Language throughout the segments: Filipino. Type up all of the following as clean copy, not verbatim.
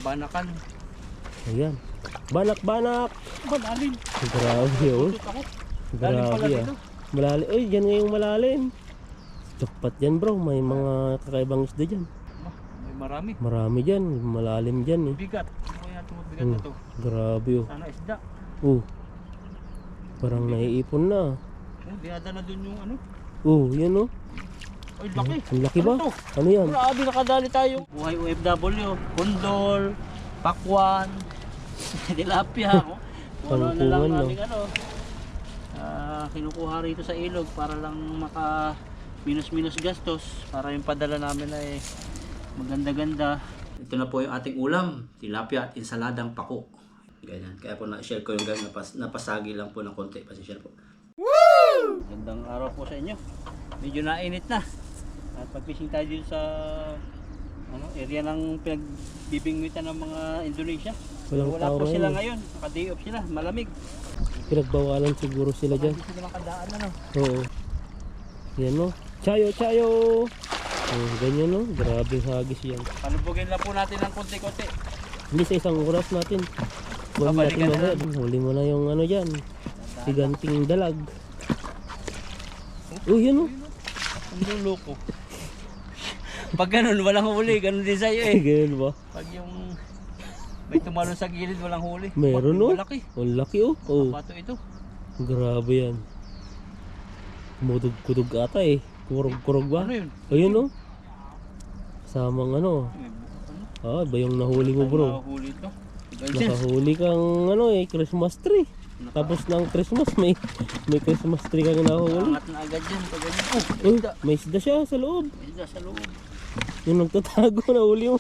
Banakan. Ayan. Banak-banak. Malalim. Grabe yun. Tutot ako. Lalim pala Grabe ah. dito. Malalim. Uy, dyan ngayong malalim. Jackpot yan bro. May mga kakaibang isda dyan. Ah, may marami. Marami dyan. Malalim dyan eh. Bigat. Ano kaya itong bigat na to? Grabe oh. Sana isda. Parang naiipon na. Oh, dinadala dun yung ano. Yan oh. Ay, laki. Ang laki ba? Ano to? Ano yan? Grabe, nakadali tayo. Buhay OFW. Kondol. Pakwan. Tilapia. Wala na lang Pangkungan, no? naming ano. Kinukuha rito sa ilog para lang maka minus gastos para yung padala namin ay maganda-ganda. Ito na po yung ating ulam, tilapia at insaladang pako. Ganyan. Kaya po na-share ko yung ganyan, napasagi lang po ng konti. Pasensya po. Woo! Gandang araw po sa inyo. Medyo nainit na. At pag-fishing tayo dito sa area ng pinagbibingwitan ng mga Indonesia. Wala po sila ngayon. Naka-day off sila. Malamig. Pinagbawalan siguro sila dyan. Hindi sila makadaan ano. Oo. Yan no. Chayo, chayo. Ganyan no. Grabe hagis yan. Palubugin lang po natin ng konti-konti. Hindi sa isang oras natin. Huwag natin mamaya. Huli mo na yung ano dyan. Siganting dalag. Yan no. Ang lulo ko. Pag ganun, walang huli. Ganun din sa'yo eh. Ganyan ba? Pag yung may tumalon sa gilid, walang huli. Meron no. Malaki. Ang laki oh. Bato ito. Grabe yan. Kumudog-kudog ata eh. Kurog-kurog ba? Ano yun? Ayun no. Samang ano. Ba yung nahuli mo bro? Nahuli ito. Nakahuli kang Christmas tree. Tapos ng Christmas may Christmas tree kang nahuli. Angat na agad yan. Pag ganyan. May isda siya sa loob. May isda sa loob. Yung nagtatago na huli mo.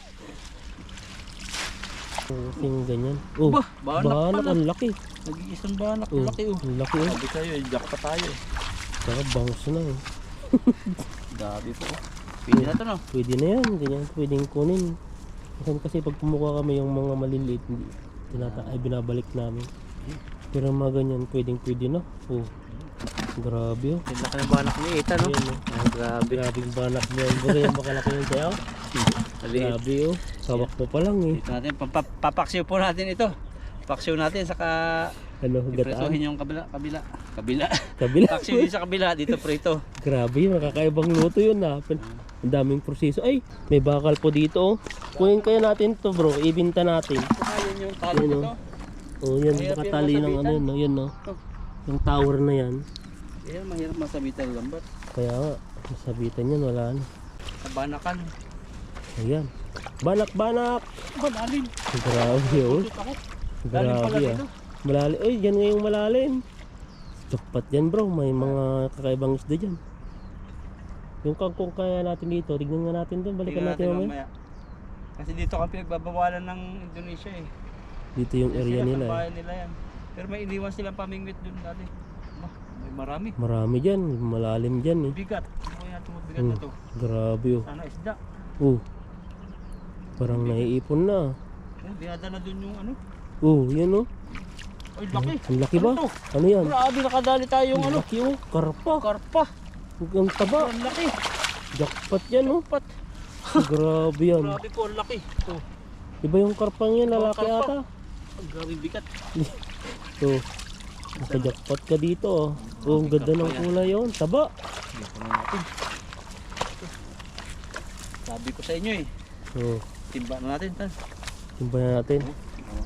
Yung ganyan. Banak pala. ang laki. Nag-iisang banak. Laki oh. Ang laki oh. Sabi kayo, jack pa tayo. Saka bangus na eh. Gabi po. Pwede na ito no? Pwede na yan. Ganyan pwedeng kunin. Kasi pag pumukuha kami yung mga maliliit, ay binabalik namin. Pero mga ganyan pwede na. Grabe oh. Yung laki ng banak ni Eta no? Ayan, Grabe. Grabing banak niya. Baga yung makalaki yun sa'yo. Grabe oh. Kawak mo pa lang eh. Dito natin, papaksiw po natin ito. Paksiw natin, saka Gataan. ipresohin yung kabila. Kabila. Paksiw din sa kabila, dito prito. Grabe, makakaibang luto yun na. Ang daming proseso. Ay, may bakal po dito oh. Kunin kaya natin to bro, ibinta natin. Kumain yung talo nito. Yan, baka tali ng ano yun no. Yan no. Yung tower na yan. Ayan, mahirap masabitan ng lambat. Kaya nga, masabitan yan, wala na. Banakan. Ayan. Banak-banak. Malalim. Grabe oh. Tutot ako. Grabe ah. Malalim. Uy, dyan ngayong malalim. Jackpot yan bro. May mga kakaibang isda dyan. Yung kangkong kaya natin dito, tignan nga natin doon. Balikan natin mamaya. Kasi dito kami pinagbabawalan ng Indonesia eh. Dito yung area nila eh. Bahay nila yan. Pero may iniwan silang pamingwit dun dati. May marami. Marami dyan. Malalim dyan eh. Bigat. Ano kaya itong bigat na to? Grabe oh. Sana isda. Parang naiipon na. Dinadala dun yung ano. Yan oh. Ay, laki. Ang laki ba? Ano to? Ano yan? Grabe, nakadali tayo yung ano. Laki oh. Karpa. Karpa. Ang taba. Ang laki. Jackpot yan oh. Pat. Grabe yan. Grabe po, ang laki. Iba yung karpang yan, lalaki ata. Ang grabe bigat. Naka-jackpot ka dito oh. Ang ganda ng kulay yun. Taba. Sabi ko sa inyo eh. Timba na natin. Timba na natin.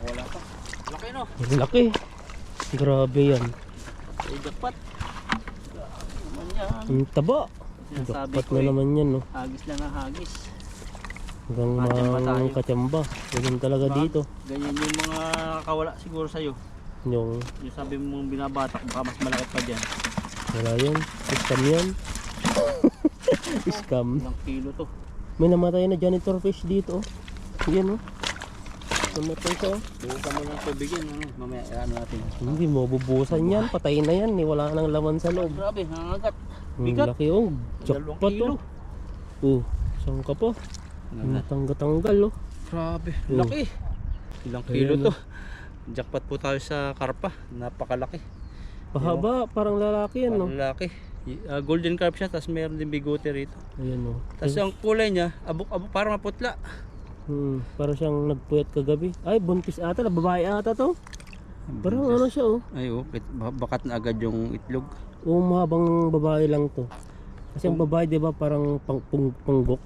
Wala pa. Laki no? Ang laki. Grabe yan. Ay, jackpot. Naman yan. Ang taba. Sinasabi Jackpot ko na eh. naman yan no. Hagis lang ang hagis. Hanggang Kachamba tayo. mga kachamba. Ganyan talaga dito. Ganyan yung mga nakawala siguro sa'yo. Yung Yung sabi mong binabatak, baka mas malaki pa dyan. wala yan. Scam yan. Scam. Ilang kilo to. May namatay na janitor fish dito. Yan oh. Namatay siya oh. Buka mo ng tubig yan. Mamaya ano natin. Hindi mo bubusan yan. Patay na yan. Wala nang laman sa loob. Grabe, nangangagat. Ang Bigat. laki oh. Jackpot kilo. oh. Saan ka pa? Tanggal-tanggal oh. Grabe, Oh. laki. Ilang kilo to. Jackpot po tayo sa karpa. Napakalaki. Pahaba, parang lalaki yan no. Laki. Golden carp siya, tapos meron din bigote rito. Ayan oh. Tapos ang kulay niya, abok-abok, parang maputla. Para siyang nagpuyat kagabi. Ay, buntis ata, babae ata to. Parang ano siya oh. Ay, bakat na agad yung itlog. Mahabang babae lang to. Kasi ang babae, di ba, parang panggok.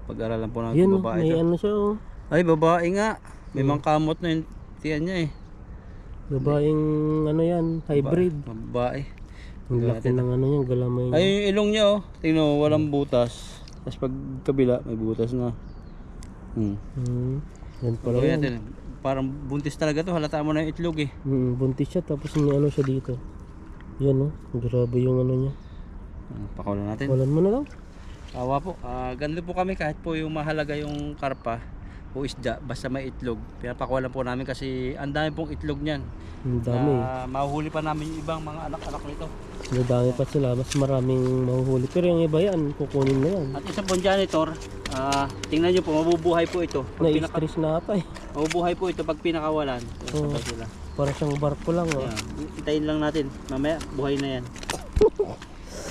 Pag-aralan po natin Yan, babae. may to. ano siya oh. Ay, babae nga. May mangkamot na yung tiyan niya eh. Babaeng ano yan, hybrid. Babae. Ang laki ng ano yan, galamay niya. Ay, yung ilong niya oh. Tingnan mo, walang butas. Tapos pag kabila, may butas na. Yan pala Pagawin yan. natin. Parang buntis talaga to. Halata mo na yung itlog eh. Buntis siya, tapos may ano siya dito. Yan oh, grabe yung ano niya. Pakawalan natin. Walan mo na lang. Awa po. Ganito po kami kahit po yung mahalaga yung karpa o isda. Basta may itlog. Pinapakawalan po namin kasi ang dami pong itlog niyan. Ang dami. Mahuhuli pa namin yung ibang mga anak-anak nito. Madami pa sila, mas maraming mahuhuli. Pero yung iba yan, kukunin na yan. At isa pong janitor, tingnan nyo po, mabubuhay po ito. Na-stress na ata eh. Mabubuhay po ito pag pinakawalan. Oo. Sabay sila. Para siyang barko lang oh. Ayan. Itayin lang natin. Mamaya, buhay na yan.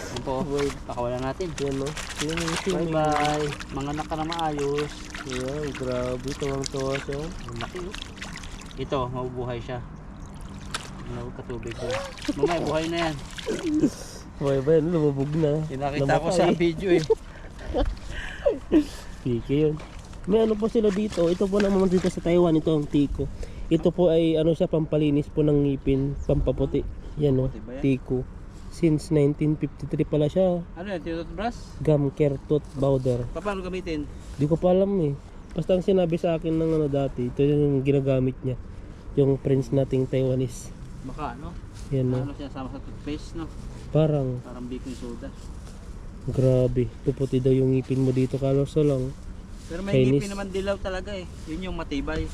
Yan po, pakawalan natin. Yan no. Yan yung Bye swimming. bye. Mga anak ka na maayos. Yan, grabe. Tuwang-tuwa siya. Ang laki oh. Ito, mabubuhay siya. Ano katubig ko. Mamaya, buhay na yan. Buhay ba yan? Lumubog na. Pinakita ko sa video eh. Piki yun. May ano po sila dito. Ito po naman dito sa Taiwan. Ito ang tiko. Ito po ay ano siya, pampalinis po ng ngipin. Pampaputi. Yan o. Pampaputi ba yan? Tiko. Since 1953 pala siya. Ano yan, tinutbrush? Gum care tooth powder. Paano gamitin? Di ko pa alam eh. Basta ang sinabi sa akin ng ano dati. Ito yung ginagamit niya. Yung prince nating Taiwanese. Baka ano? Yan o. Ano siya sama sa toothpaste no? Parang Parang baking soda. grabe. Puputi daw yung ngipin mo dito. Kalorso lang. Pero may Chinese. ngipin naman dilaw talaga eh. Yun yung matibay.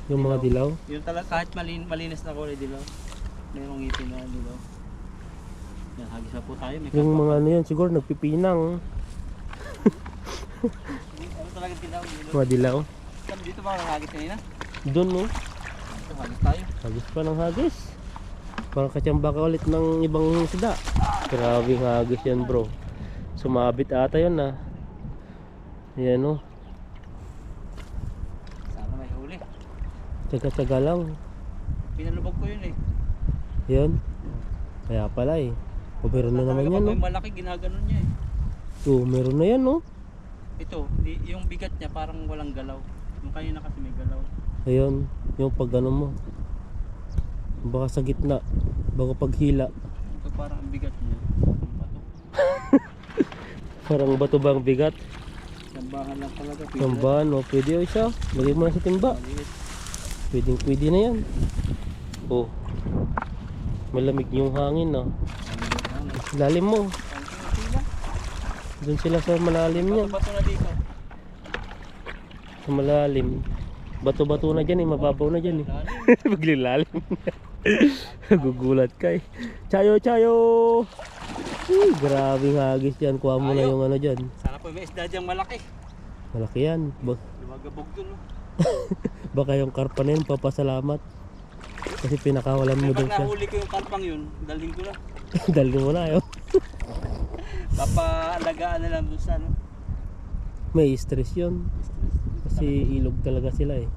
Yung mga dilaw. Yun talaga kahit malinis na kulay dilaw. Mayroong ngipin na dilaw. Yan, hagis na po tayo. May Yung kapwa. mga ano yan, siguro nagpipinang. Ano talaga dilaw? Dilaw. Mga dilaw. Dito ba nakahagis kanina? Doon no. Ito, hagis tayo. Hagis pa ng hagis. Parang katsamba ka ulit ng ibang isda. Grabe ng hagis yan bro. Sumabit ata yun ah. Yan no. Sana may huli. Tsaga-tsaga lang. Pinalubog ko yun eh. Yan. Kaya pala eh. O meron na naman Talaga yan pag no. may malaki ginaganon niya eh. Oo, meron na yan no. Ito, yung bigat niya parang walang galaw. Yung kanina kasi may galaw. Ayun. Yung pag ano mo. Baka sa gitna. Baka paghila. Ito parang ang bigat niya. Ang bato. Parang bato bang bigat. Sambahan lang talaga. Sambahan o pwede o isa. Lagay mo na sa timba. Maliit. Pwede na yan. Oh. Malamig yung hangin ah. Lalim mo. Doon sila sa malalim niya. Bato na dito. Sa malalim. Bato-bato na dyan eh. Mababaw na dyan eh. Maglilalim. Gugulat ka eh. Chayo, chayo! Grabe hagis yan. Kuha mo na yung ano dyan. Sana po may isda diyang malaki. Malaki yan. Lumagabog dun. No? Baka yung karpa na yun, papasalamat. Kasi pinakawalan mo Pero doon pag siya. nahuli ko yung kalpang yun, dalhin ko na. Dali mo na yun. Papaalagaan na lang dun sa ano. May stress yun. Kasi ilog talaga sila eh.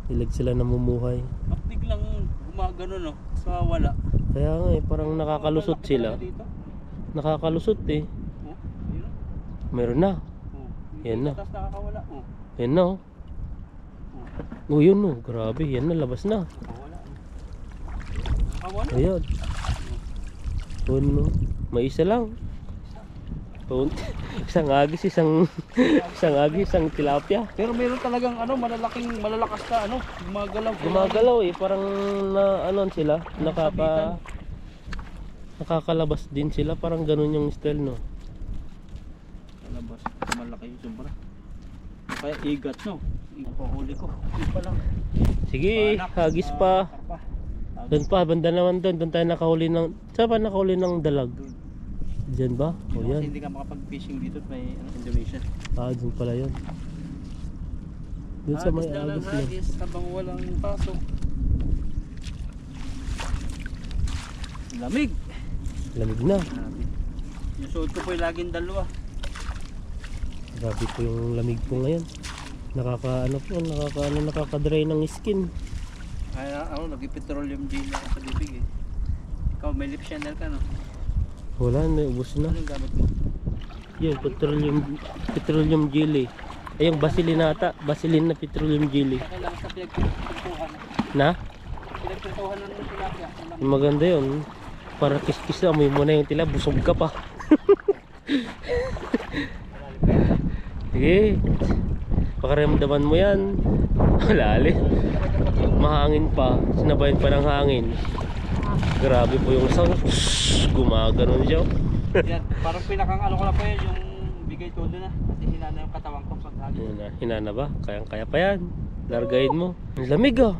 Ilag sila namumuhay. Ba't biglang gumagano no? Sa wala. Kaya nga eh, parang nakakalusot sila. Nakakalusot eh. Oh, yun. Meron na. Oh. Yan na. Tapos nakakawala. Oh. Yan na oh. Oh yun oh, grabe. Yan na, labas na. Nakakawala. Nakakawala. Ayan. Puno. May isa lang. Isang agis, isang agis, isang tilapia. Pero meron talagang ano, malalakas na ano, gumagalaw. Gumagalaw eh, parang na ano sila, nakakalabas din sila, parang ganun yung style no. Malabas, malaki yung sobra. Kaya igat no. Ipahuli ko. Hindi pa lang. Sige, hagis pa. Doon pa, banda naman doon tayo nakahuli ng, saan pa nakahuli ng dalag? Diyan ba? O Kasi yan. hindi ka makapag-fishing dito at may ano, Indonesia. Doon pala yun. Doon sa may na lang agis na. hagis habang walang pasok. Lamig. Lamig na. Grabe. Yung suot ko po yung laging dalawa. Grabe po yung lamig po ngayon. Nakaka-dry ng skin. Ay, ako, nag-petroleum gel ako sa bibig eh. Ikaw, may lip channel ka no? Wala na, ubos na. Anong gamit mo? Yun, petroleum jelly. Ay, yung Vaseline ata. Vaseline na petroleum jelly. Kailangan sa pinagpintuhan. Na? Pinagpintuhan ng tilapia. Maganda yun. Para kiss-kiss na, amoy mo na yung tila, busog ka pa. Sige. Pakaramdaman mo yan. Lalim. Mahangin pa. Sinabayan pa ng hangin. Grabe po yung sound. Gumaganon siya. Yan, parang pinakang ano ko na pa yun, yung bigay todo na. Kasi hinana yung katawan ko pag hagin. Hinana ba? Kayang-kaya pa yan. Largayin mo. Ang lamig ah.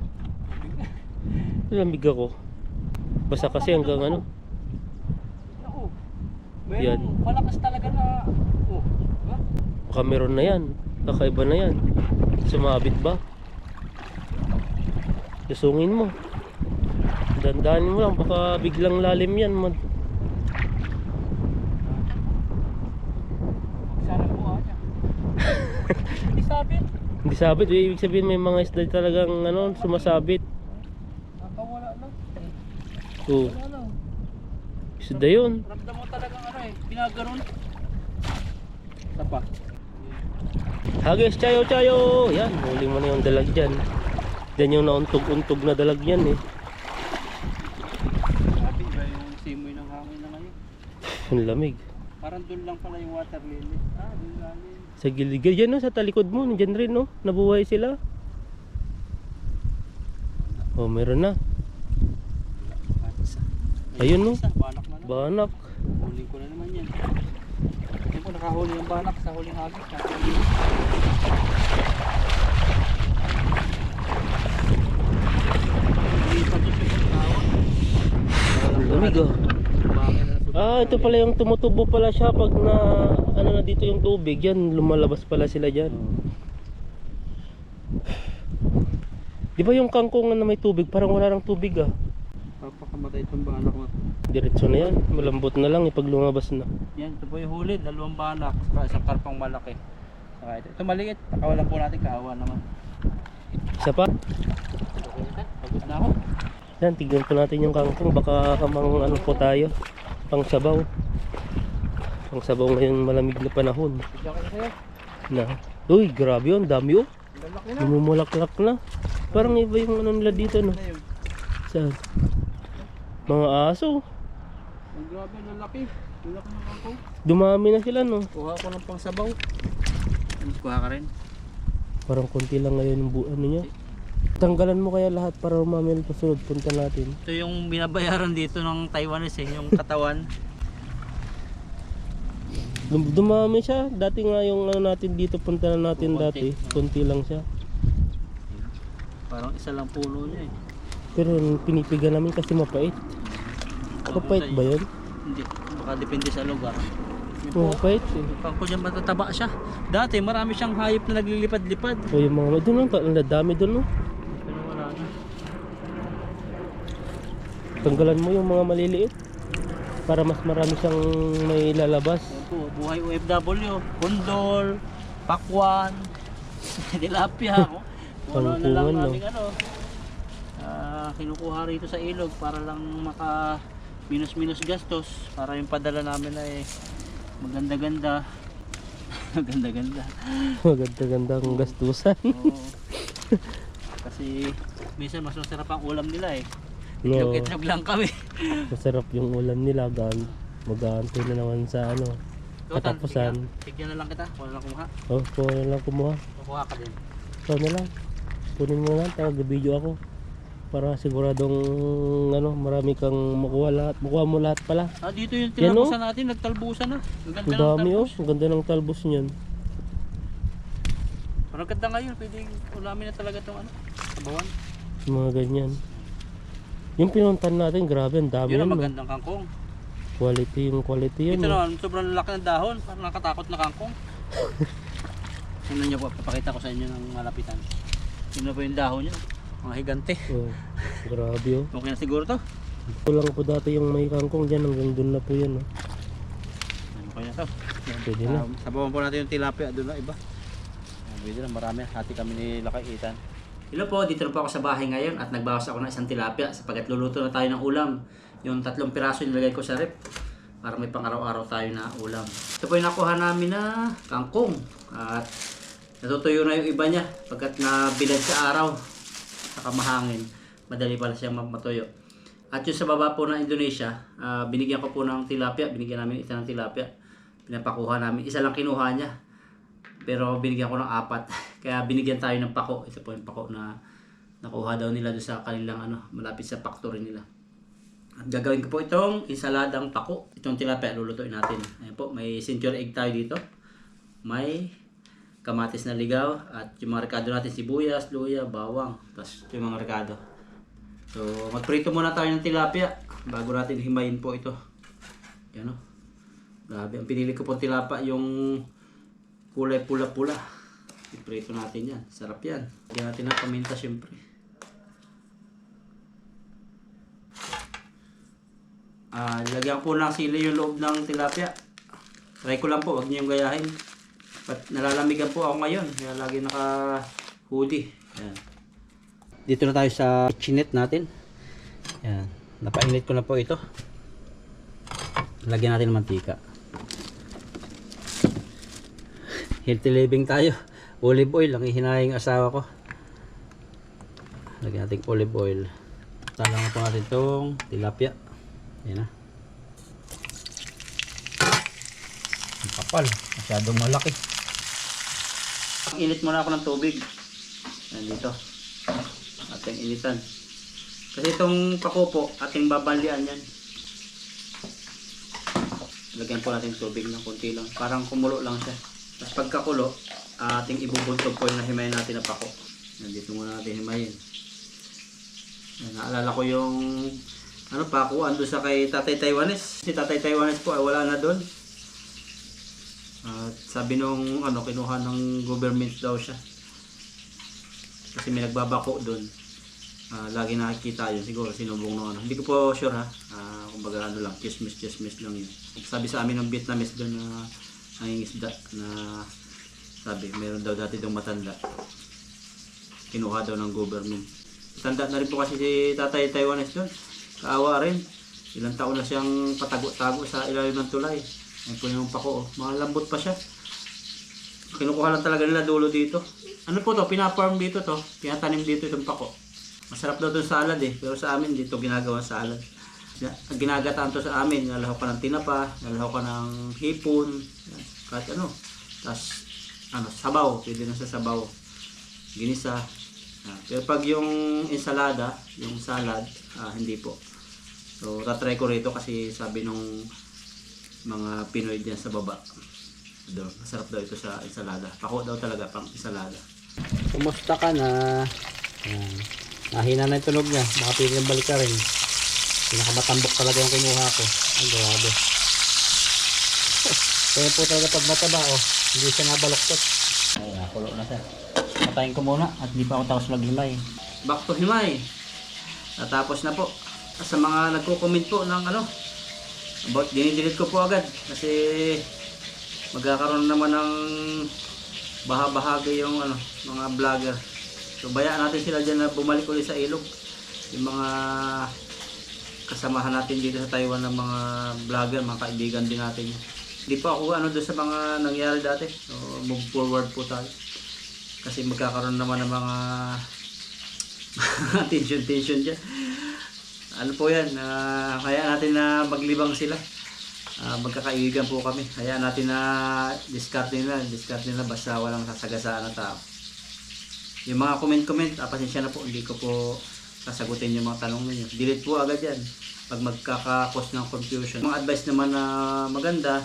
Lamig ako. Basta kasi hanggang ano. Oo. Yan. Malakas talaga na. Oh, diba? Baka meron na yan. Kakaiba na yan. Sumabit ba? Lusungin mo. Dandanin mo lang. Baka biglang lalim yan. Sana buha niya. Hindi sabit. Hindi sabit. Ibig sabihin may mga isda talagang ano, sumasabit. Nakawala lang. Oo. Wala lang. Isda yun. Ramdam mo talagang ano eh. Pinaganon. Tapa. Hagis, chayo. Yan. Huli mo na yung dalag dyan. Yan yung nauntog-untog na dalag yan eh. Grabe ba yung simoy ng hangin na ngayon? Ang lamig. Parang doon lang pala yung water lily. Ah, doon lalim. Sa gilid. Yan no, sa talikod mo. Nandiyan rin no. Nabuhay sila. Oh, meron na. Ayun no. Banak na lang. Banak. Huling ko na naman yan. Hindi ko nakahuli yung banak sa huling hagis. Lamig oh. Ito pala yung tumutubo pala siya pag na ano na dito yung tubig. Yan, lumalabas pala sila dyan. Di ba yung kangkong na may tubig, parang wala nang tubig ah. Papakamatay itong banak mo. Diretso na yan, malambot na lang pag lumabas na. Yan, ito po yung huli. 2 banak, saka isang karpang malaki. Saka ito maliit, nakawalan po natin, kahawa naman. Isa pa. Pagod na ako. Yan, tignan po natin yung kangkong. Baka kamang ano po tayo. Pang sabaw. Pang sabaw ngayon malamig na panahon. Bigyan ko na sa'yo. Na. Uy, grabe yun. Dami oh. Lalaki na. Lumumulaklak na. Parang iba yung ano nila dito no. Ano yun? Saan? Mga aso. Ang grabe, lalaki. Lalaki ng kangkong. Dumami na sila no. Kuha ko ng pang sabaw. Mas kuha ka rin. Parang konti lang ngayon yung ano niya. Tanggalan mo kaya lahat para umamil pasunod punta natin. Ito yung binabayaran dito ng Taiwanese, yung katawan. Dumami siya. Dati nga yung ano natin dito punta na natin Konti. dati. Konti lang siya. Parang isa lang puno niya eh. Pero pinipigan namin kasi mapait. Mapait ba yun? Hindi, baka depende sa lugar. Yun po, Mapait eh. pang ko dyan matataba siya. Dati marami siyang hayop na naglilipad-lipad. O yung mga doon lang, ang dami doon no. Pero wala na. Tanggalan mo yung mga maliliit para mas marami siyang may lalabas. Yan po, buhay OFW, kundol, pakwan, tilapia. Wala na lang Pangkungan, no? naming ano. Kinukuha rito sa ilog para lang maka minus gastos para yung padala namin ay maganda-ganda. Maganda-ganda. Maganda-ganda ang gastusan. Oo. Kasi minsan mas masarap ang ulam nila eh. No. Itlog-itlog lang kami. Masarap yung ulam nila. Mag-aantay na naman sa ano. Katapusan. Tigyan na lang kita, wala lang kumuha. Oh, kuha na lang kumuha. Kukuha ka din. Ikaw na lang. Kunin mo na lang. Taga-video ako. Para siguradong ano, marami kang makuha lahat. Makuha mo lahat pala. Dito yung Yan, tinabusan natin, nagtalbusan na. Ang ganda Ang ng dami oh. talbos. Ang ganda ng talbos niyan. Parang ganda ngayon, pwedeng ulamin na talaga itong ano, sabawan. Mga ganyan. Yung pinuntan natin, grabe, ang dami Yun ang yun. No? magandang kangkong. Quality yun. Ito no? naman, sobrang laki ng dahon, parang nakatakot na kangkong. Ano nyo po, papakita ko sa inyo ng malapitan. Yun na po yung dahon nyo, mga higante. Oh, grabe oh. Okay na siguro to. Kulang po dati yung may kangkong dyan, hanggang doon na po yan. Oh. Okay na to. Pwede na. Sabawan po natin yung tilapia, doon na iba. Pwede na, marami. Hati kami ni Lakay Ethan. Hello po, dito na po ako sa bahay ngayon at nagbawas ako ng isang tilapia sapagkat luluto na tayo ng ulam. Yung 3 piraso nilagay ko sa rep para may pang araw-araw tayo na ulam. Ito po yung nakuha namin na kangkong at natutuyo na yung iba niya pagkat nabilad sa araw saka mahangin. Madali pala siyang matuyo. At yung sa baba po ng Indonesia, binigyan ko po ng tilapia. Binigyan namin isa ng tilapia. Pinapakuha namin. Isa lang kinuha niya. Pero binigyan ko ng 4. Kaya binigyan tayo ng pako. Ito po yung pako na nakuha daw nila doon sa kanilang malapit sa factory nila. At gagawin ko po itong insaladang pako. Itong tilapia lulutuin natin. Ayan po, may century egg tayo dito. May kamatis na ligaw at yung mga rekado natin, sibuyas, luya, bawang. Tapos yung mga rekado. So, magprito muna tayo ng tilapia bago natin himayin po ito. Yan o. Grabe, ang pinili ko po tilapia yung kulay pula-pula. Iprito natin yan. Sarap yan. Lagyan natin ng paminta syempre. Lagyan ko ng sili yung loob ng tilapia. Try ko lang po, wag niyo yung gayahin. Nalalamigan po ako ngayon. Kaya lagi naka-hoodie. Yan. Dito na tayo sa kitchenette natin. Yan. Napainit ko na po ito. Lagyan natin ng mantika. Healthy living tayo. Olive oil. Ang ihinahing asawa ko. Lagyan natin olive oil. Talangan po natin itong tilapia. Yan na. Ang kapal. Masyadong malaki. Init muna ako ng tubig. Yan dito. Ating initan. Kasi itong pako po, ating babanlian yan. Lagyan po natin tubig ng konti lang. Parang kumulo lang siya. Tapos pagkakulo, ating ibubuntog po yung nahimayin natin na pako. Nandito muna natin himayin. Naalala ko yung pako ando sa kay Tatay Taiwanes. Si Tatay Taiwanes po ay wala na doon. At sabi nung kinuha ng government daw siya. Kasi may nagbabako doon. Lagi nakikita yun. Siguro sinubong ng Hindi ko po sure ha. Kumbaga lang, chismis lang yun. Sabi sa amin ng Vietnamese doon na nangingisda na sabi, meron daw dati itong matanda. Kinuha daw ng government. Tanda na rin po kasi si Tatay Taiwanes doon. Kaawa rin. Ilang taon na siyang patago-tago sa ilalim ng tulay. Ayan po yung pako. Mga lambot pa siya. Kinukuha lang talaga nila dulo dito. Ano po to? Pinafarm dito to. Pinatanim dito itong pako. Masarap daw itong salad eh. Pero sa amin dito ginagawa salad. Ginagataan to sa amin. Nalahaw ka ng tinapa. Nalahaw ka ng hipon. Kahit Tapos sabaw. Pwede na sa sabaw. Ginisa. Pero pag yung ensalada, yung salad, hindi po. So, tatry ko rito kasi sabi nung mga Pinoy dyan sa baba. Masarap daw ito sa ensalada. Pako daw talaga pang ensalada. Kumusta ka na? Nahina na yung tunog niya. Baka pwede ng balik ka rin. Pinakamatambok talaga yung kinuha ko. Ang grabe. Kaya po talaga pag mataba, hindi siya nabaloktot. Ay, nakulo na siya. Patayin ko muna at di pa ako tapos maghimay. Back to himay. Natapos na po. Sa mga nagko-comment po ng about dinidelete ko po agad kasi magkakaroon naman ng bahagi yung mga vlogger. So bayaan natin sila dyan na bumalik ulit sa ilog. Yung mga kasamahan natin dito sa Taiwan ng mga vlogger, mga kaibigan din natin. Hindi pa ako doon sa mga nangyari dati. So move forward po tayo. Kasi magkakaroon naman ng mga tension dyan. Po yan, kaya natin na maglibang sila. Magkakaibigan po kami. Kaya natin na discard nila basta walang sasagasaan na tao. Yung mga comment, pasensya na po, hindi ko po sasagutin yung mga tanong ninyo. Delete po agad yan pag magkakakos ng confusion. Mga advice naman na maganda,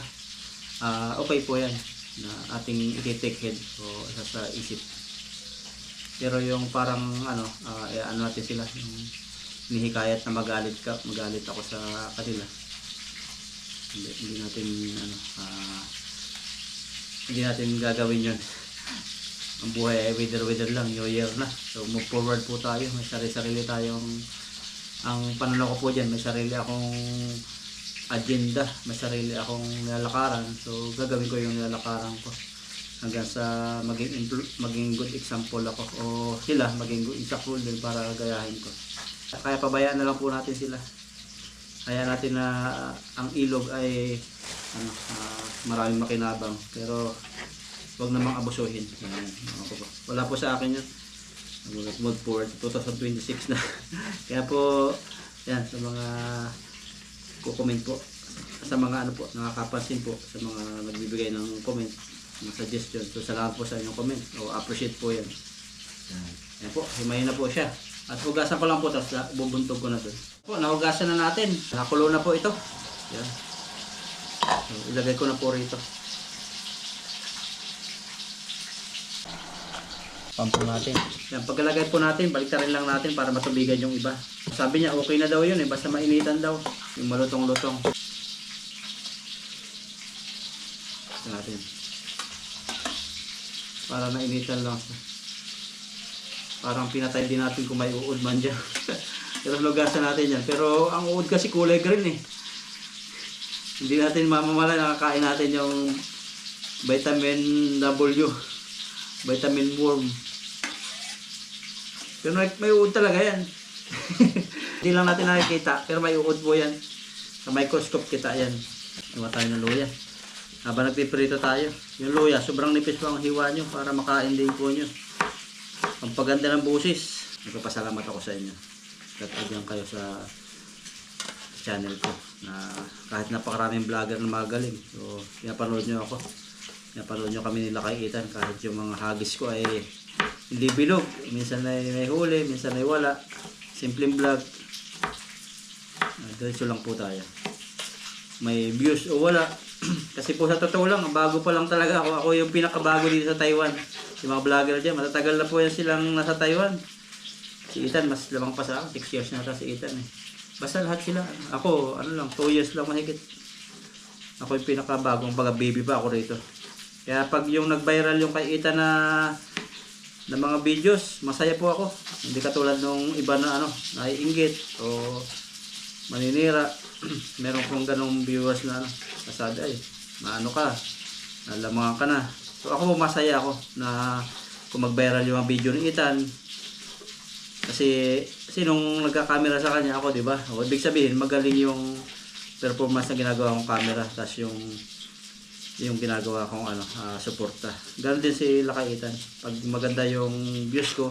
okay po yan na ating i-take head o sa isip. Pero yung parang natin sila, yung nihikayat na magalit ako sa kanila. Hindi natin gagawin yun. Ang buhay ay wither lang, new year na. So move forward po tayo. May sarili tayong, ang pananaw ko po dyan, may sarili akong agenda, may sarili akong nilalakaran. So gagawin ko yung nilalakaran ko. hanggang sa maging good example ako o sila maging good example din para gayahin ko. Kaya pabayaan na lang po natin sila. Kaya natin na ang ilog ay maraming makinabang, pero wag namang abusuhin. Wala po sa akin yun. Move forward 2026 na. Kaya po yan, sa mga comment po, sa mga ano po, nakakapansin po, sa mga nagbibigay ng comment, ng suggestion. So salamat po sa inyong comment. O appreciate po yan. Yan po, himayin na po siya. At hugasan ko lang po, tapos bubuntog ko na doon. Po, nahugasan na natin. Nakakulo na po ito. Yan. So, ilagay ko na po rito. Pampo natin. Yan, pagkalagay po natin, baliktarin lang natin para matubigan yung iba. Sabi niya, okay na daw yun basta mainitan daw. Yung malutong-lutong. Ito natin. Para nainitan lang. Parang pinatay din natin kung may uod man dyan. Pero lugasan natin yan. Pero ang uod kasi kulay green Hindi natin mamamala, nakakain natin yung vitamin W. Vitamin worm. Pero may uod talaga yan. Hindi lang natin nakikita, pero may uod po yan. Sa microscope kita yan. Iwa tayo ng luya. Habang nagpiprito tayo, yung luya, sobrang nipis po ang hiwa nyo para makain din po nyo. Ang paganda ng busis. Nagpapasalamat ako sa inyo. Tatagyan kayo sa channel ko. Na kahit napakaraming vlogger na magaling. So, pinapanood nyo ako. Pinapanood nyo kami nila kay Ethan. Kahit yung mga hagis ko ay hindi bilog. Minsan ay may huli, minsan ay wala. Simpleng vlog. Diretso lang po tayo. May views o wala. Kasi po sa totoo lang, bago pa lang talaga ako. Ako yung pinakabago dito sa Taiwan. Yung mga vlogger dyan, matatagal na po yan silang nasa Taiwan. Si Ethan, mas lamang pa sa akin. 6 years na ata si Ethan Basta lahat sila. Ako, 2 years lang mahigit. Ako yung pinakabagong baby pa ako rito. Kaya pag yung nag-viral yung kay Ethan na mga videos, masaya po ako. Hindi katulad nung iba na naiinggit o maninira. Meron pong ganong viewers na kasabi ay, maano ka, nalamangan ka na. So ako masaya ako na kung mag-viral yung mga video ni Ethan. Kasi nung nagka-camera sa kanya ako, di ba? O ibig sabihin magaling yung performance na ginagawa kong camera, tapos yung ginagawa kong suporta. Ganun din si Lakay Ethan. Pag maganda yung views ko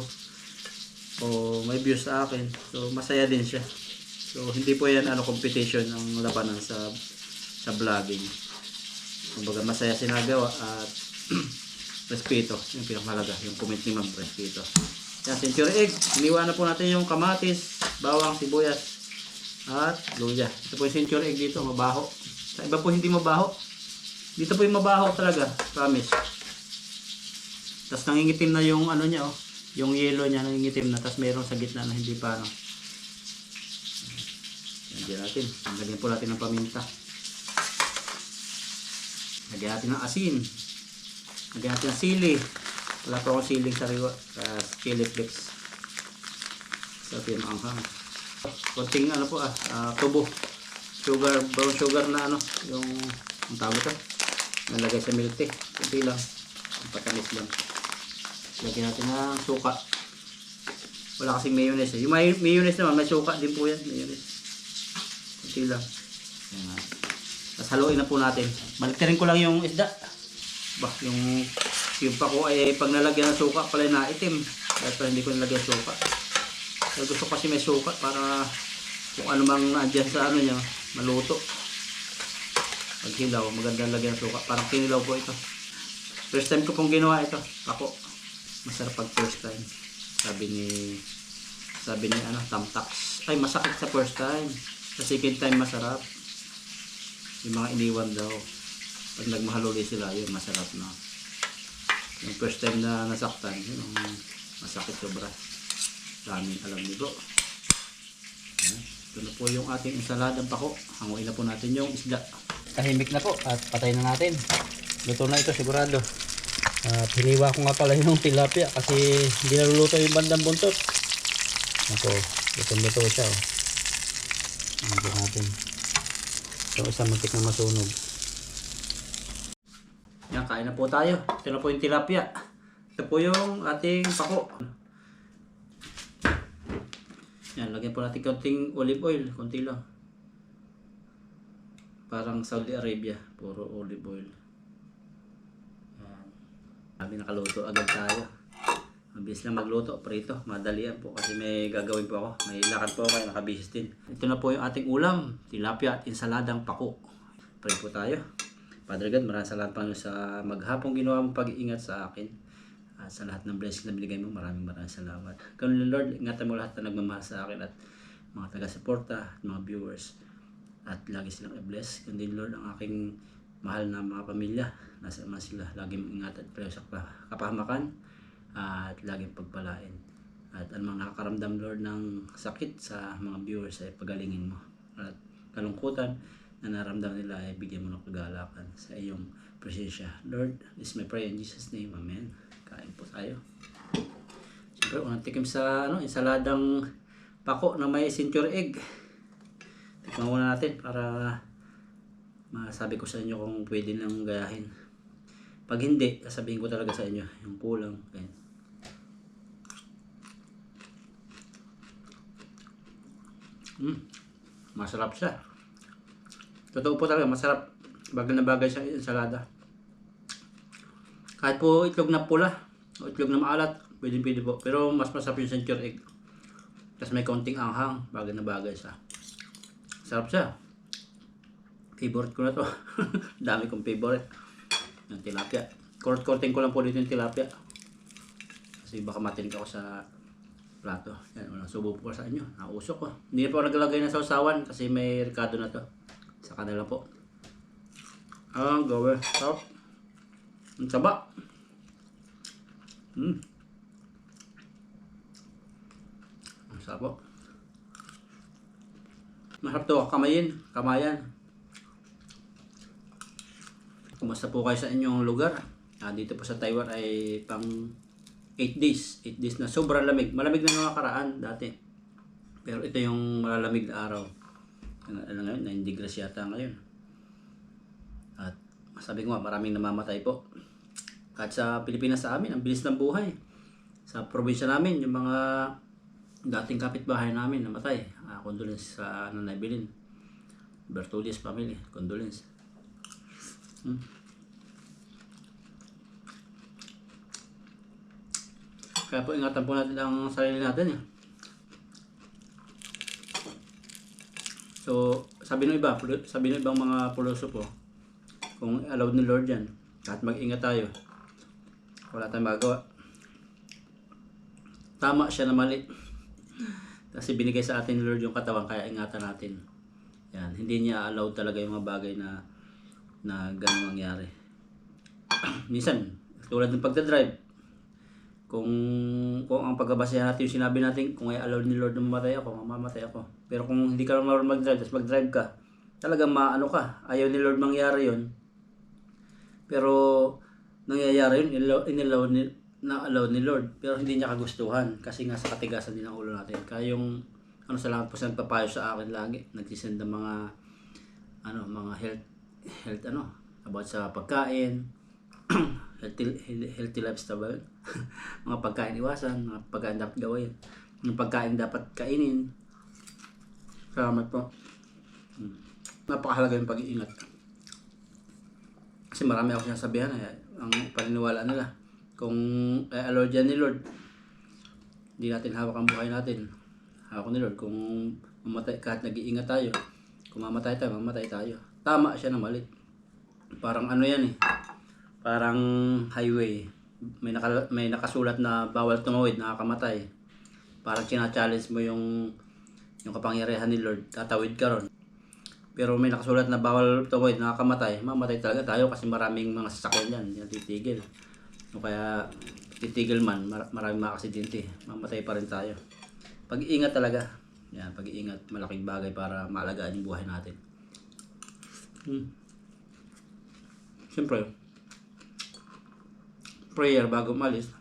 o may views sa akin, so masaya din siya. So hindi po yan competition ang labanan sa vlogging. Kumbaga masaya sinagawa at respeto, yung pinakamahalaga, yung comment ni Ma'am, respeto. Yan, century egg. Iniwan na po natin yung kamatis, bawang, sibuyas at luya. Ito po yung century egg dito, mabaho. Sa iba po hindi mabaho. Dito po yung mabaho talaga, promise. Tapos nangingitim na yung niya, yung yellow niya nangingitim na, tapos meron sa gitna na hindi pa Lagyan natin. Lagyan po natin ng paminta. Lagyan natin ng asin. Lagyan natin ng sili. Wala po akong siling sariwa. Chili flakes. So, ito yung anghang. Konting tubo. Sugar, brown sugar na yung ang tawag ito. Nalagay sa milk tea. Kunti lang. Ang patamis lang. Lagyan natin ng suka. Wala kasing mayonnaise. Yung mayonnaise naman, may suka din po yan. Mayonnaise. Kunti lang. Ayan. Tapos haluin na po natin. Baliktarin ko lang yung isda. Yung pako ay pag nalagyan ng suka pala na itim. Kaya pala hindi ko nalagyan suka. So, gusto kasi may suka para kung ano mang andyan sa niya, maluto. Pag hilaw, magandang lagyan ng suka. Parang kinilaw po ito. First time ko pong ginawa ito. Pako. Masarap pag first time. Sabi ni Tamtax. Ay, masakit sa first time. Sa second time masarap. Yung mga iniwan daw. Pag nagmahaluli sila, yun masarap na. Yung first time na nasaktan, yun masakit sobra. Daming alam ni bro. Ayan. Ito na po yung ating ensaladang pako. Hanguin na po natin yung isda. Tahimik na po at patay na natin. Luto na ito sigurado. At hiniwa ko nga pala yung tilapia kasi hindi naluluto yung bandang buntot. Ako, luto siya. Ito natin. Ito isang muntik na masunog. Yan, kain kain na po tayo. Ito na po yung tilapia. Ito po yung ating pako. Yan, lagyan po natin konting olive oil. Konti lang. Parang Saudi Arabia. Puro olive oil. Yan. Sabi nakaluto agad tayo. Mabilis lang magluto. Prito. Madalian po kasi may gagawin po ako. May lakad po ako kaya nakabihis din. Ito na po yung ating ulam. Tilapia at insaladang pako. Pray po tayo. Father God, maraming salamat pa sa maghapong ginawa mong pag-iingat sa akin. At sa lahat ng blessing na binigay mo, maraming salamat. Ganun Lord, ingatan mo lahat na nagmamahal sa akin at mga taga-suporta at mga viewers. At lagi silang i-bless. Kundi Lord, ang aking mahal na mga pamilya. Nasa naman sila. Lagi mong ingat at prayo sa kapahamakan. At laging pagpalain. At anong nakakaramdam Lord ng sakit sa mga viewers ay pagalingin mo. At kalungkutan na naramdaman nila ay bigyan mo ng kagalakan sa iyong presensya. Lord, this is my prayer in Jesus' name. Amen. Kain po tayo. Siyempre, unang tikim sa insaladang pako na may century egg. Tikman muna natin para masabi ko sa inyo kung pwede nang gayahin. Pag hindi, sasabihin ko talaga sa inyo yung kulang. Ayan. Masarap siya. Totoo po talaga, masarap. Bagay na bagay sa ensalada. Kahit po itlog na pula o itlog na maalat, pwede po. Pero mas masarap yung century egg. Kasi may konting anghang, bagay na bagay siya. Sarap siya. Favorite ko na to. Dami kong favorite. Yung tilapia. Korting ko lang po dito yung tilapia. Kasi baka matinig ako sa plato. Yan, walang subo po sa inyo. Nausok ko. Hindi na po naglagay ng sausawan kasi may ricado na to. Sa kanila po. Gawin. Sarap. Ang saba. Ang sarap po. Masarap to. Kamayan. Kumusta po kayo sa inyong lugar? Dito po sa Taiwan ay pang 8 days. 8 days na sobrang lamig. Malamig na nung nakaraan dati. Pero ito yung malalamig na araw. Ano ngayon? 9 degrees yata ngayon. At sabi ko nga, maraming namamatay po. Kahit sa Pilipinas sa amin, ang bilis ng buhay. Sa probinsya namin, yung mga dating kapitbahay namin namatay. Condolence sa Nanay Bilin. Bertulis family. Condolence. Kaya po ingatan po natin ang sarili natin eh. So, sabi ng ibang mga puloso po, kung allowed ni Lord yan, kahit mag-ingat tayo, wala tayong magawa. Tama siya na mali. Kasi binigay sa atin ni Lord yung katawan, kaya ingatan natin. Yan, hindi niya allowed talaga yung mga bagay na ganun mangyari. Minsan, tulad ng pagdadrive, kung ang pagbabasehan natin yung sinabi natin, kung ay allowed ni Lord na mamatay ako, mamamatay ako. Pero kung hindi ka naman marunong mag-drive, tapos mag-drive ka, talagang maano ka, ayaw ni Lord mangyari yun. Pero nangyayari yun, na-allow ni Lord. Pero hindi niya kagustuhan, kasi nga sa katigasan din ng ulo natin. Kaya yung, salamat po sa nagpapayo sa akin lagi, nagsisend ng mga health about sa pagkain, healthy lifestyle ba yun? Mga pagkain iwasan, mga pagkain dapat gawin, mga pagkain dapat kainin. Salamat po. Napakahalaga yung pag-iingat. Kasi marami ako sinasabihan ang paniniwala nila. Kung allowed yan ni Lord, hindi natin hawak ang buhay natin. Hawak ni Lord. Kung mamatay, kahit nag-iingat tayo, kung mamatay tayo. Tama siya na mali. Parang yan eh. Parang highway. May nakasulat na bawal tumawid, nakakamatay. Parang china-challenge mo yung kapangyarihan ni Lord, tatawid ka ron. Pero may nakasulat na bawal tumawid, nakakamatay. Mamatay talaga tayo kasi maraming mga sasakyan dyan, yung titigil. O kaya titigil man, maraming mga aksidente. Mamatay pa rin tayo. Pag-iingat talaga. Yan, pag-iingat, malaking bagay para maalagaan yung buhay natin. Siyempre, prayer bago umalis,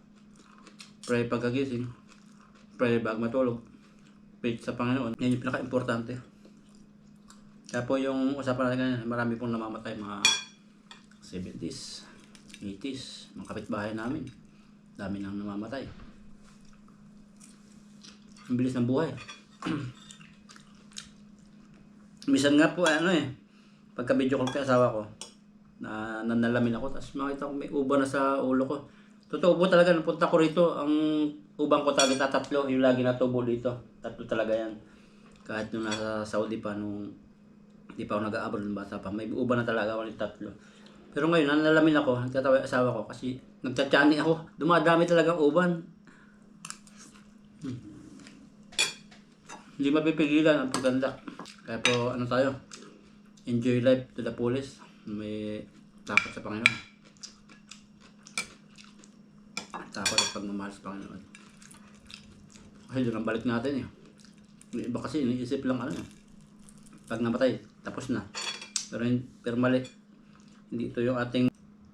pray pagkagising, pray bago matulog, pray sa Panginoon. Yan yung pinaka-importante. Kaya po yung usapan natin ngayon, marami pong namamatay, mga 70s. 80s, mga kapitbahay namin. Dami nang namamatay. Ang bilis ng buhay. Minsan nga po, pagka video call kay asawa ko, na nanalamin ako, tapos makita ko may uba na sa ulo ko. Totoo po talaga, napunta ko rito, ang ubang ko talaga tatlo, yung lagi natubo dito. Tatlo talaga yan. Kahit nung nasa Saudi pa, nung hindi pa ako nag-aabroad ng bata pa, may uba na talaga ako ng tatlo. Pero ngayon, nanalamin ako, nagtatawa yung asawa ko kasi nagtatyani ako. Dumadami talagang uban. Hindi mapipigilan ang paganda. Kaya po, tayo, enjoy life to the fullest. May takot sa Panginoon. Takot at pagmamahal sa Panginoon. Kasi doon ang balik natin eh. Yung iba kasi iniisip lang pag namatay, tapos na. Pero mali. Hindi ito yung ating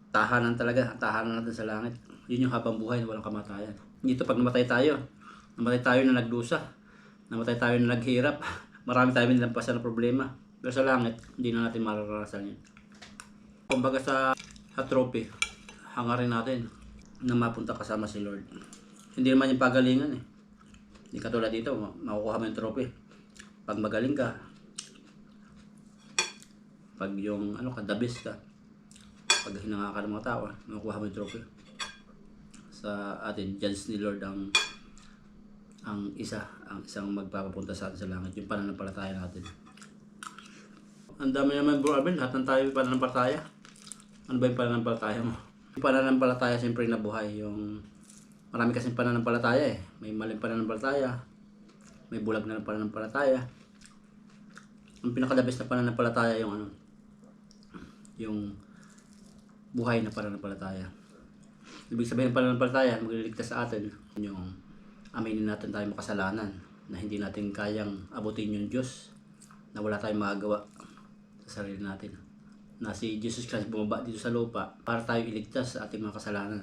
tahanan talaga. Tahanan natin sa langit. Yun yung habang buhay na walang kamatayan. Hindi ito pag namatay tayo. Namatay tayo na nagdusa. Namatay tayo na naghirap. Marami tayo nilampasan na problema. Pero sa langit, hindi na natin mararanasan yun. Kumbaga sa trophy, hangarin natin na mapunta kasama si Lord. Hindi naman yung pagalingan eh. Hindi katulad dito, makukuha mo yung trophy. Pag magaling ka, pag yung the best ka, pag hinanga ka ng mga tao, makukuha mo yung trophy. Sa atin, judge ni Lord ang isang magpapapunta sa atin sa langit, yung pananampalataya natin. Ang dami naman bro Abel, lahat ng tayo pananampalataya. Ano ba yung pananampalataya mo? Yung pananampalataya siyempre na buhay, yung marami kasing pananampalataya eh. May maling pananampalataya, may bulag na pananampalataya. Ang pinaka-the-best na pananampalataya yung buhay na pananampalataya. Ibig sabihin ng pananampalataya, magliligtas sa atin yung aminin natin tayo makasalanan, na hindi natin kayang abutin yung Diyos, na wala tayong magagawa sa sarili natin. Na si Jesus Christ bumaba dito sa lupa para tayo iligtas sa ating mga kasalanan.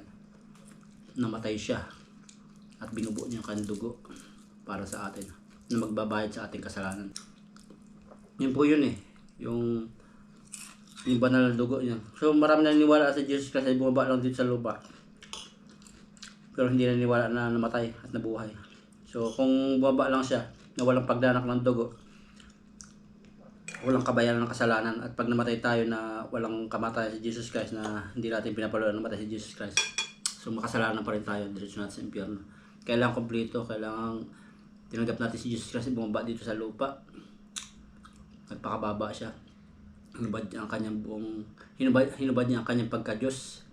Namatay siya at binubuo niya ang kanyang dugo para sa atin, na magbabayad sa ating kasalanan. Yun po yun eh, yung banal na dugo niya. So marami naniniwala sa Jesus Christ ay bumaba lang dito sa lupa, pero hindi naniniwala na namatay at nabuhay. So kung bumaba lang siya na walang pagdanak ng dugo, walang kabayaran ng kasalanan, at pag namatay tayo na walang kamatayan si Jesus Christ, na hindi natin pinapaluan na namatay si Jesus Christ, so makasalanan pa rin tayo, diretso natin sa impyerno. Kailangan kompleto, kailangan tinanggap natin si Jesus Christ, bumaba dito sa lupa, nagpakababa siya, hinubad niya ang kanyang hinubad niya ang kanyang pagka-Diyos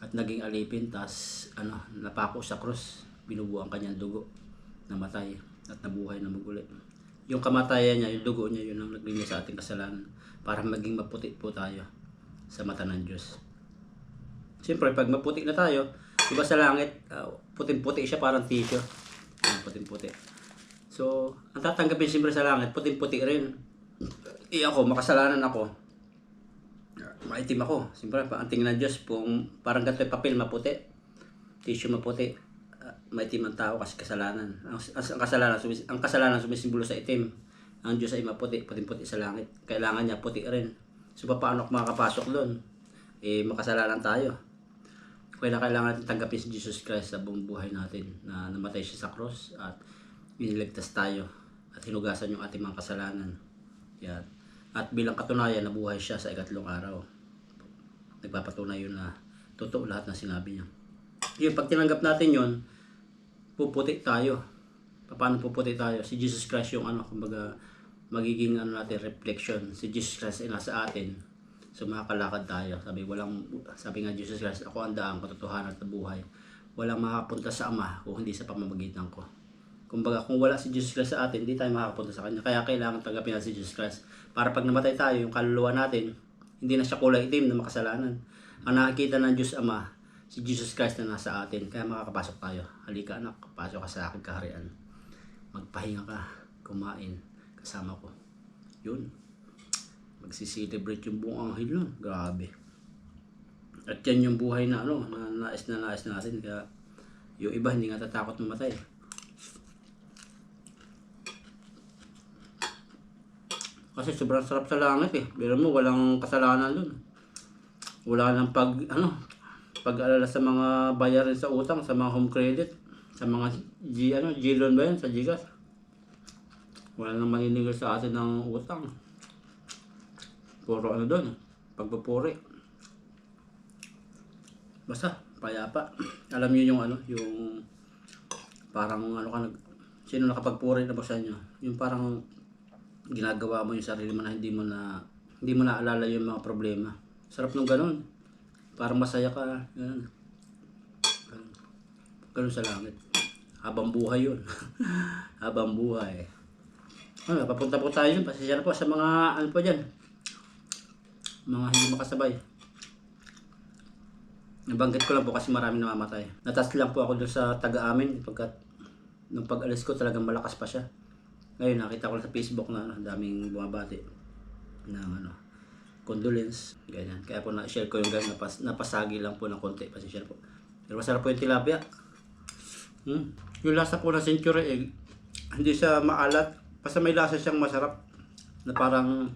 at naging alipin, tas napako sa krus, binubuo ang kanyang dugo, namatay at nabuhay na muli. Yung kamatayan niya, yung dugo niya, yun ang naglinis sa ating kasalanan para maging maputi po tayo sa mata ng Diyos. Siyempre, pag maputi na tayo, diba sa langit, puting-puti siya, parang tissue. Puting-puti. So, ang tatanggapin siyempre sa langit, puting-puti rin. Ako, makasalanan ako. Maitim ako. Siyempre, ang tingin ng Diyos, parang ganito yung papel, maputi. Tissue maputi. Maitim ang tao kasi kasalanan. Ang kasalanan sumisimbolo sa itim. Ang Diyos ay maputi, puting-puti sa langit. Kailangan niya puti rin. So paano ako makakapasok doon? Makasalanan tayo. Kailangan natin tanggapin si Jesus Christ sa buong buhay natin, na namatay siya sa cross at iniligtas tayo at hinugasan yung ating mga kasalanan. Yan. At bilang katunayan, nabuhay siya sa ikatlong araw. Nagpapatunay yun na totoo lahat ng sinabi niya. Yun, pag tinanggap natin yun, puputi tayo. Paano puputi tayo? Si Jesus Christ yung kumbaga magiging natin reflection. Si Jesus Christ ay nasa atin. So makakalakad tayo. Sabi nga Jesus Christ, ako ang daan, katotohanan at buhay. Walang makapunta sa Ama kung hindi sa pamamagitan ko. Kumbaga kung wala si Jesus Christ sa atin, hindi tayo makapunta sa Kanya. Kaya kailangan tanggapin natin si Jesus Christ. Para pag namatay tayo, yung kaluluwa natin, hindi na siya kulay itim na makasalanan. Ang nakikita ng Diyos Ama, si Jesus Christ na nasa atin, kaya makakapasok tayo. Halika anak, pasok ka sa aking kaharian. Magpahinga ka, kumain, kasama ko. Yun. Magsiselebrate yung buong anghel nun. Grabe. At yan yung buhay na na nais natin. Kaya yung iba hindi nga tatakot mamatay. Kasi sobrang sarap sa langit eh. Pero mo, walang kasalanan dun. Wala nang pag-alala sa mga bayarin sa utang, sa mga home credit, sa mga G-loan ba yun, sa Gcash. Wala nang maninigil sa atin ng utang. Puro ano doon, pagpupuri. Basta, payapa. Alam niyo yung ano, yung parang ano ka sino nakapagpuri na ba sa inyo? Yung parang ginagawa mo yung sarili mo na hindi mo na alala yung mga problema. Sarap nung ganun. Parang masaya ka. Ganun. Ganun sa langit. Habang buhay yun. Habang buhay. Ano, papunta po tayo dyan. Pasensya na po sa mga ano po dyan. Mga hindi makasabay. Nabanggit ko lang po kasi marami namamatay. Natas lang po ako doon sa taga-amin pagkat nung pag-alis ko talagang malakas pa siya. Ngayon nakita ko lang sa Facebook na daming bumabati ng condolence, ganyan. Kaya po na-share ko yung ganyan, napasagi lang po ng konti, pasensya po. Pero masarap po yung tilapia. Yung lasa po ng century egg, hindi siya maalat, basta may lasa siyang masarap na parang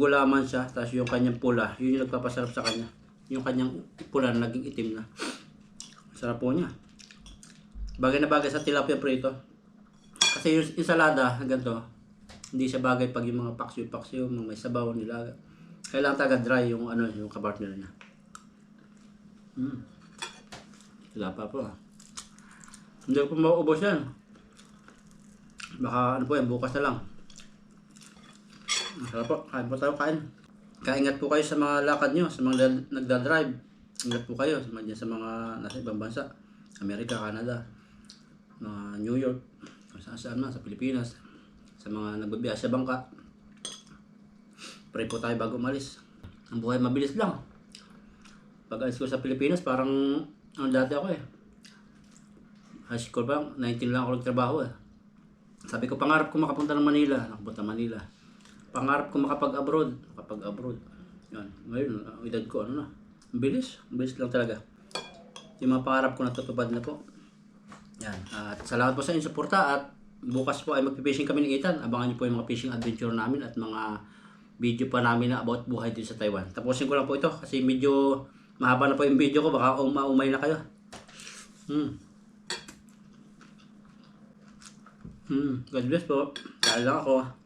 gulaman siya, tapos yung kanyang pula, yun yung nagpapasarap sa kanya. Yung kanyang pula na naging itim na. Sarap po niya. Bagay na bagay sa tilapia prito. Kasi yung ensalada na ganito, hindi siya bagay pag yung mga paksiw-paksiw, mga may sabaw, nilaga. Kailangan taga-dry yung yung kapartner niya. Tilapia po Hindi ko mauubos yan. Baka po yan, bukas na lang. Masarap po, kain po tayo, kain. Kaingat po kayo sa mga lakad nyo, sa mga nagdadrive. Ingat po kayo sa mga nasa ibang bansa. Amerika, Canada, New York, saan man, sa Pilipinas, sa mga nagbabiyahe sa bangka. Pray po tayo bago umalis. Ang buhay mabilis lang. Pag alis ko sa Pilipinas, parang dati ako high school pa, 19 lang ako nagtrabaho Sabi ko, pangarap ko makapunta ng Manila. Nakapunta Manila. Pangarap ko makapag-abroad. Yan. Ngayon, edad ko, ang bilis. Ang bilis lang talaga. Yung mga pangarap ko natutupad na po. Yan. At salamat po sa inyong suporta at bukas po ay magpipishing kami ng Ethan. Abangan niyo po yung mga fishing adventure namin at mga video pa namin na about buhay dito sa Taiwan. Tapusin ko lang po ito kasi medyo mahaba na po yung video ko. Baka umay na kayo. God bless po. Kaya lang ako.